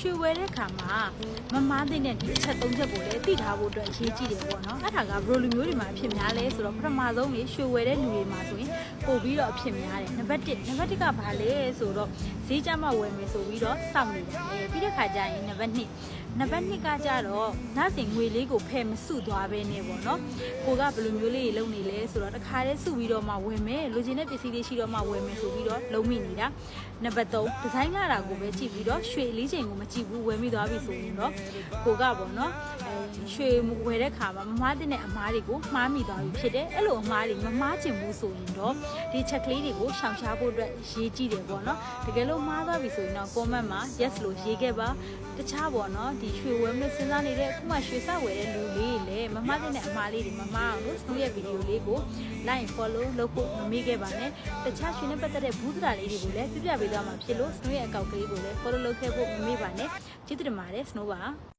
ရွှေဝဲတဲ့ခါမှာမမားသိတဲ့ဒီအချက်၃ချက်ကိုလည်းသိထားဖို့အတွက်အရေးကြီးတယ်ပေါ့နော်အဲ့ဒါကဘယ်လိုလူမျိုးတွေမှာအဖြစ်များလဲဆိုတော့ပထမဆုံးလေရွှေဝဲတဲ့လူတွေမှာဆိုရင်ပို့ပြီးတော့အဖြစ်များတယ်နံပါတ်1ကဘာလဲဆိုတော့ဈေးကြမှာဝယ်မယ်ဆိုပြီးတော့စောင့်နေတယ်ပြီးတဲ့ခါကျရင်နံပါတ်2ကကြတော့ညစဉ်ငွေလေးကိုဖယ်မစုသွားပဲနေပေါ့နော်ကိုကဘယ်လိုမျိုးလေးလုံနေလဲဆိုတော့တခါတည်းစုပြီးတော့မှဝယ်မယ်လိုချင်တဲ့ပစ္စည်းလေးရှိတော့မှဝယ်မယ်ဆိုပြီးတော့လုံမိနေတာနံပါတ်3ဒီဇိုင်းလာတာကိုပဲကြည့်ပြီးတော့ရွှေလေးချိန်ကိုမကြည့်ဘူးဝယ်မိသွားပြီဆိုရင်တော့ကိုကပေါ့နော်ရွှေဝယ်တဲ့ခါမှာမမားတဲ့အမားတွေကိုမှားမိသွားပြီဖြစ်တယ်အဲ့လိုအမားတွေမမားချင်ဘူးဆိုရင်တော့ဒီချက်ကလေးတွေကိုရှောင်ရှားဖို့အတွက်ရေးကြည့်တယ်ပေါ့နော်တကယ်လို့မှားသွားပြီဆိုရင်တော့ comment မှာ yes လို့ရေးခဲ့ပါတခြားပေါ့နော်ဒီရွှေဝယ်မဲ့စဉ်းစားနေတဲ့အခုမှရွှေစဝယ်တဲ့လူလေးလည်းမမှားတဲ့အမားလေးတွေမမှားအောင်လို့စနိုးရဲ့ဗီဒီယိုလေးကို like follow လုပ်ဖို့မမေ့ခဲ့ပါနဲ့တခြားရွှေနဲ့ပတ်သက်တဲ့ဘူးစတာလေးတွေကိုလည်းပြပြပေးသွားမှာဖြစ်လို့စနိုးရဲ့အကောင့်ကလေးကိုလည်း follow လုပ်ခဲ့ဖို့မမေ့ပါနဲ့ကျေးဇူးတင်ပါတယ်စနိုးပါ